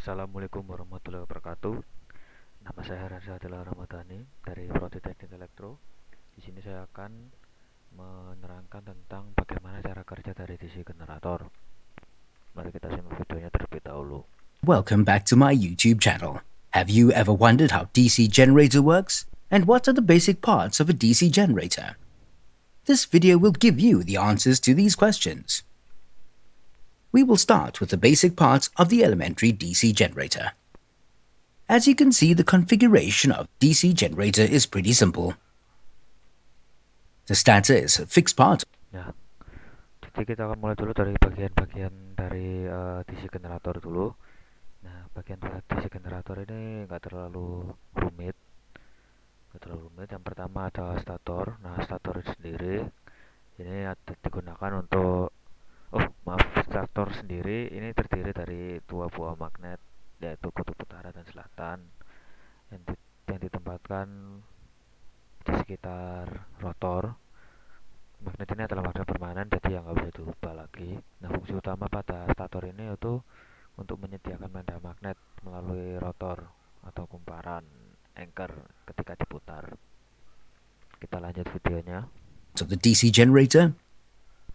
Assalamualaikum warahmatullahi wabarakatuh. Nama saya Raditya Ramadhani dari Prodi Teknik Elektro. Di sini saya akan menerangkan tentang bagaimana cara kerja dari DC generator. Mari kita simak videonya terlebih dahulu. Welcome back to my YouTube channel. Have you ever wondered how DC generator works? And what are the basic parts of a DC generator? This video will give you the answers to these questions. We will start with the basic parts of the elementary DC generator. As you can see, the configuration of DC generator is pretty simple. The starter is a fixed part. Ya, jadi kita akan mulai dulu dari bagian-bagian dari DC generator dulu. Nah, bagian DC generator ini nggak terlalu rumit. Yang pertama ada stator. Nah, stator sendiri ini digunakan untuk stator sendiri ini terdiri dari dua buah magnet, yaitu kutub utara dan selatan, yang ditempatkan di sekitar rotor. Magnet ini adalah magnet permanen, jadi yang nggak bisa diubah lagi. Nah, fungsi utama pada stator ini yaitu untuk menyediakan medan magnet melalui rotor atau kumparan anchor ketika diputar. Kita lanjut videonya. Of the DC generator,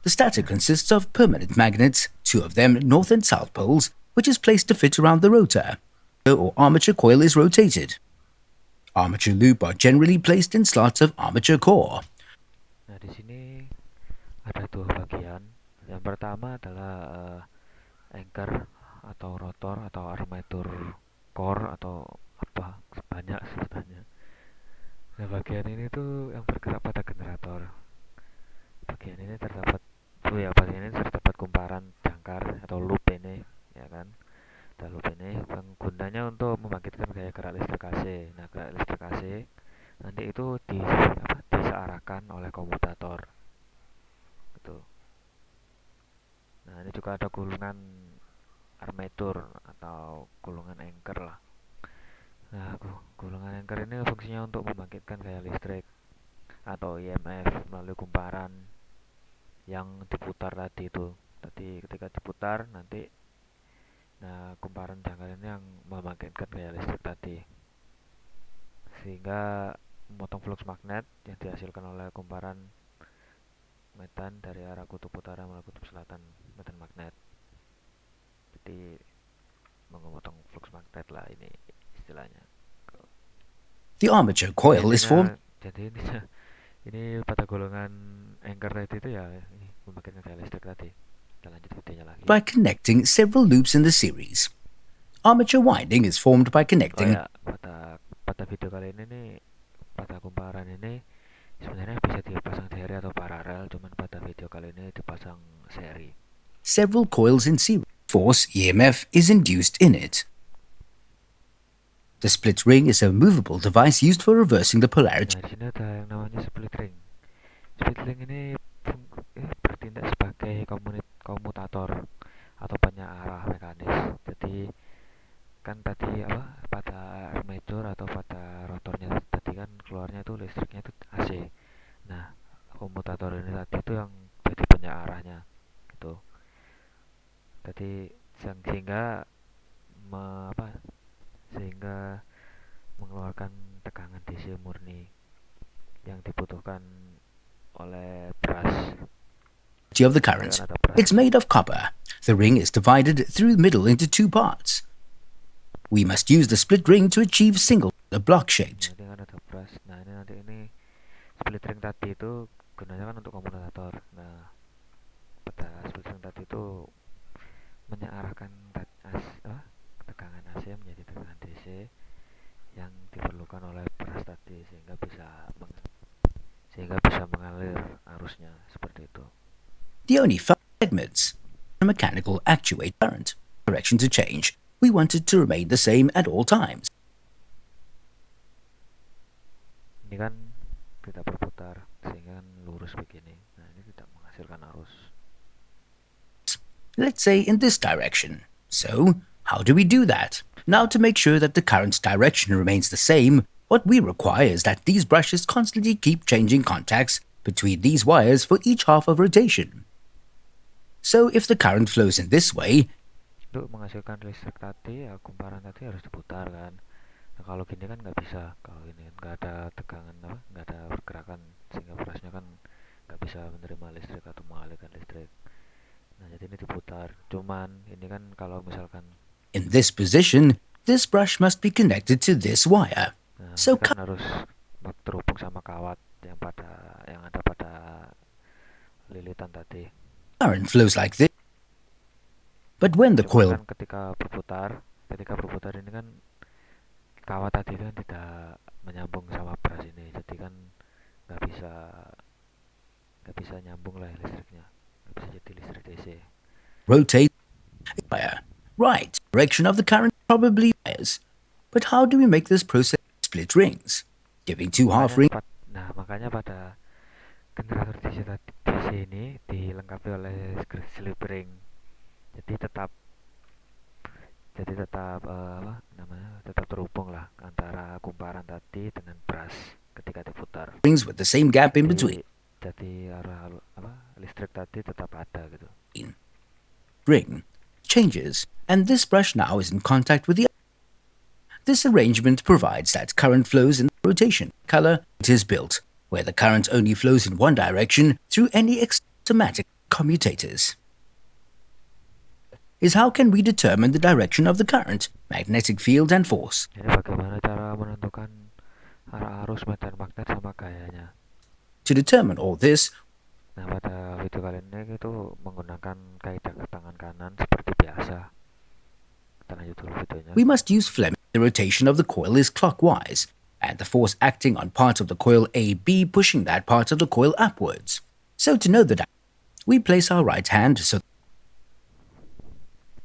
the stator consists of permanent magnets, two of them north and south poles, which is placed to fit around the rotor, or armature coil is rotated. Armature loop are generally placed in slots of armature core. Nah, di sini ada dua bagian. Yang pertama adalah anchor atau rotor atau armature core atau apa sebanyak sebutannya. Nah, bagian ini tuh yang bergerak pada generator. Bagian ini terdapat kumparan jangkar atau loop ini, ya kan? Dan loop ini gunanya untuk membangkitkan gaya gerak listrik AC. Nah, gerak listrik AC nanti itu disearahkan oleh komutator. Gitu. Nah, ini juga ada gulungan armatur atau gulungan anchor lah. Nah, gulungan anchor ini fungsinya untuk membangkitkan gaya listrik atau IMF melalui kumparan yang diputar tadi itu. Tadi ketika diputar nanti, nah, kumparan jangkar ini yang membangkitkan gaya listrik tadi, sehingga memotong flux magnet yang dihasilkan oleh kumparan medan dari arah kutub utara melalui kutub selatan medan magnet. Jadi memotong flux magnet lah ini istilahnya. The armature coil is formed. Jadi ini pada golongan anchor tadi itu ya, ini membangkitkan gaya listrik tadi. Kita lanjut videonya lagi. By connecting several loops in the series. Armature winding is formed by connecting. Pada video kali ini nih, pada kumparan ini sebenarnya bisa dipasang seri atau paralel, cuman pada video kali ini dipasang seri. Several coils in series. Force EMF is induced in it. The split ring is a movable device used for reversing the polarity. Nah, di sini ada yang namanya split ring. Split ring ini bertindak sebagai komutator atau penyearah mekanis. Jadi kan tadi pada armature atau pada rotornya tadi kan keluarnya itu listriknya itu AC. Nah, komutator ini tadi itu yang jadi penyearahnya gitu. Jadi sehingga mengeluarkan tegangan DC murni yang dibutuhkan oleh brush. Of the current. It's made of copper. The ring is divided through the middle into two parts. We must use the split ring to achieve a block shaped. Nah, ini ada brush. Nah, ini split ring tadi itu gunanya kan untuk komutator. Nah, pada split ring tadi itu menyearahkan tegangan AC menjadi tegangan DC yang diperlukan oleh brush tadi, sehingga bisa mengalir arusnya seperti itu. The only segments a mechanical actuate current direction to change. We want it to remain the same at all times. Ini kan tidak berputar sehingga kan lurus begini. Nah, ini tidak menghasilkan arus. Let's say in this direction. So, how do we do that? Now, to make sure that the current's direction remains the same, what we require is that these brushes constantly keep changing contacts between these wires for each half of rotation. So, if the current flows in this way, untuk menghasilkan listrik tadi ya kumparan tadi harus diputar kan. Nah kalau gini kan nggak bisa, kalau ini nggak ada tegangan apa, nggak ada pergerakan sehingga brushnya kan nggak bisa menerima listrik atau mengalirkan listrik. Nah jadi ini diputar, cuman ini kan kalau misalkan In this position, this brush must be connected to this wire. nah So ini kan harus terhubung sama kawat yang ada pada lilitan tadi. current flows like this. But when the Cuman coil kan ketika berputar ini kan kawat tadi itu kan tidak menyambung sama brush ini, jadi kan nggak bisa nyambung lah listriknya, nggak bisa jadi listrik DC. rotates wire, right direction of the current probably wires. But how do we make this process split rings? Giving two half rings Makanya pada generator DC ini dilengkapi oleh slip ring, jadi tetap tetap terhubung lah antara kumparan tadi dengan brush ketika diputar. rings with the same gap in between. Jadi arah listrik tadi tetap ada gitu. Ring changes, and this brush now is in contact with the other. This arrangement provides that current flows in the rotation color it is built, where the current only flows in one direction through any automatic commutators. Is how can we determine the direction of the current, magnetic field and force? Jadi bagaimana cara menentukan arah arus medan magnet sama gayanya? To determine all this, Nah pada video kali ini itu menggunakan kaidah tangan kanan seperti biasa. Kita lanjut dulu videonya. we must use Fleming. The rotation of the coil is clockwise, and the force acting on part of the coil AB pushing that part of the coil upwards. So to know the direction, we place our right hand so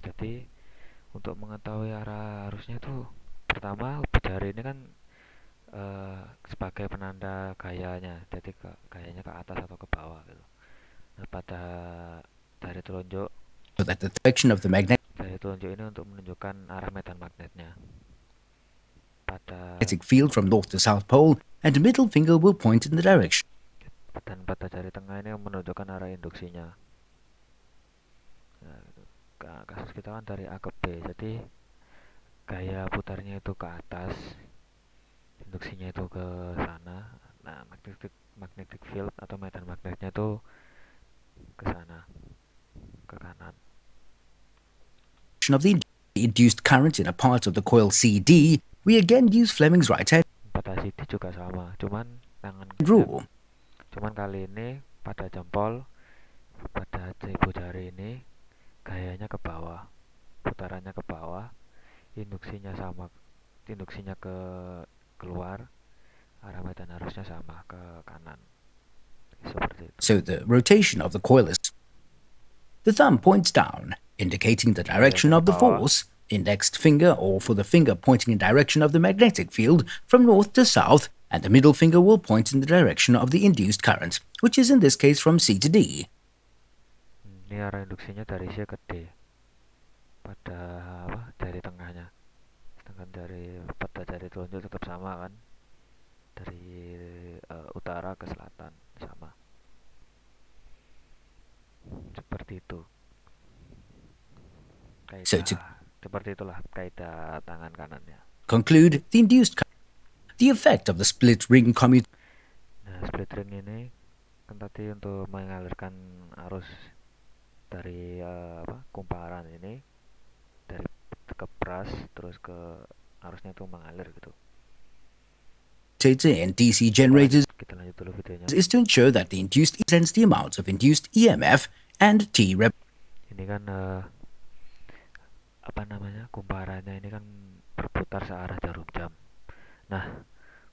Jadi untuk mengetahui arah arusnya itu pertama jari ini kan sebagai penanda gayanya, jadi gayanya ke atas atau ke bawah gitu. Nah pada jari telunjuk that the direction of the magnetic ini untuk menunjukkan arah medan magnetnya. Pada field from north to south pole, and the middle finger will point in the direction. dan pada jari tengah ini menunjukkan arah induksinya. Nah, gitu. Kasus kita kan dari A ke B, jadi gaya putarnya itu ke atas, induksinya itu ke sana. Nah magnetic field atau medan magnetnya itu ke sana, ke kanan. Of the induced current in a part of the coil CD, we again use Fleming's right hand Pada CD juga sama, cuman rule. Cuman kali ini pada jempol, pada ibu jari ini gayanya ke bawah, putarannya ke bawah, induksinya ke keluar, arah medan arusnya sama ke kanan, seperti itu. So the rotation of the coil is the thumb points down, indicating the direction of the force, indexed finger or for the finger pointing in direction of the magnetic field from north to south, and the middle finger will point in the direction of the induced current, which is in this case from C to D. Ini arah induksinya dari C ke D pada jari tengahnya, sedangkan pada jari telunjuk tetap sama kan, dari utara ke selatan sama, seperti itu. Seperti itulah kaidah tangan kanannya. Conclude the induced current. The effect of the split ring commutator. Nah, split ring ini kan tadi untuk mengalirkan arus dari kumparan ini dari ke brush terus ke arusnya itu mengalir gitu. And DC generators Kita lanjut dulu videonya. is to ensure that the induced sends the amounts of induced EMF and T rep. Ini kan kumparannya ini kan berputar searah jarum jam. Nah,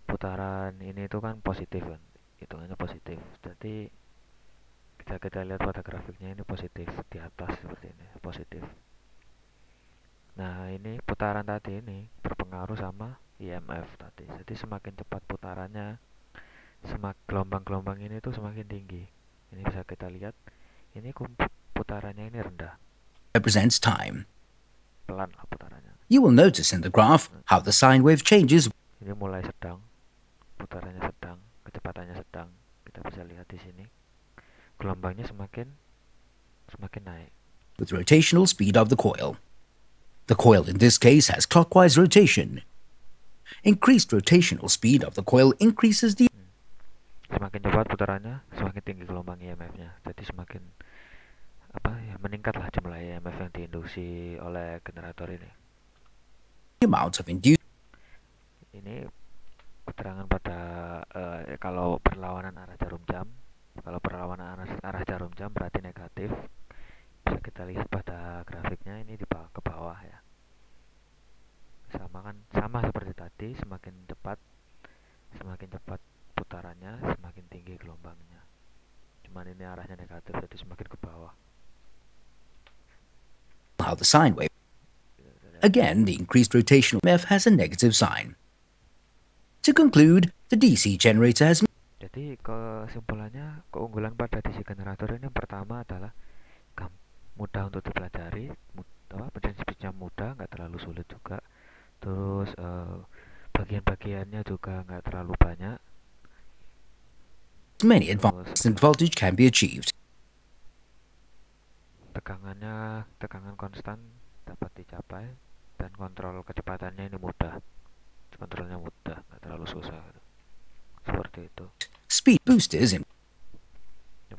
putaran ini itu kan positif kan, hitungannya positif. Jadi kita lihat pada grafiknya ini positif di atas seperti ini, positif. Nah, ini putaran tadi ini berpengaruh sama IMF tadi. Jadi semakin cepat putarannya, gelombang-gelombang ini tuh semakin tinggi. Ini bisa kita lihat, ini putarannya ini rendah. Represents time. Pelan lah putarannya. You will notice in the graph how the sine wave changes. Ini mulai sedang, putarannya sedang, kecepatannya sedang. Kita bisa lihat di sini. Gelombangnya semakin naik With rotational speed of the coil. The coil in this case has clockwise rotation. Increased rotational speed of the coil increases the Semakin cepat putarannya, semakin tinggi gelombang EMF-nya. Jadi semakin meningkatlah jumlah EMF yang diinduksi oleh generator ini. amount of induced. Ini keterangan pada kalau perlawanan arah jarum jam. Kalau perlawanan arah jarum jam berarti negatif. Bisa kita lihat pada grafiknya ini di bawah, ke bawah ya. Sama seperti tadi, semakin cepat putarannya, semakin tinggi gelombangnya. Cuman ini arahnya negatif, jadi semakin ke bawah. How the sine wave. Again, the increased rotational EMF has a negative sign. To conclude, the DC generator has. Jadi kesimpulannya, keunggulan pada DC generator ini yang pertama adalah mudah untuk dipelajari, prinsipnya mudah, nggak terlalu sulit juga. Terus bagian-bagiannya juga nggak terlalu banyak. Many advanced voltage can be achieved. Tegangan konstan dapat dicapai, dan kontrol kecepatannya ini mudah. Kontrolnya mudah, nggak terlalu susah. Seperti itu. Speed boosters in.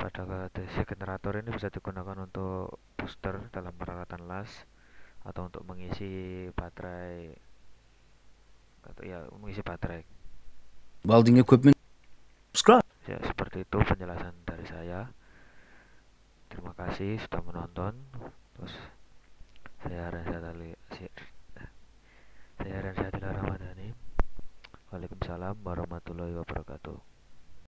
Pada DC generator ini bisa digunakan untuk booster dalam peralatan las atau untuk mengisi baterai Welding equipment. Subscribe. Ya, seperti itu penjelasan dari saya. Terima kasih sudah menonton. Terus saya Rensyadil Ramadhani. Waalaikumsalam warahmatullahi wabarakatuh.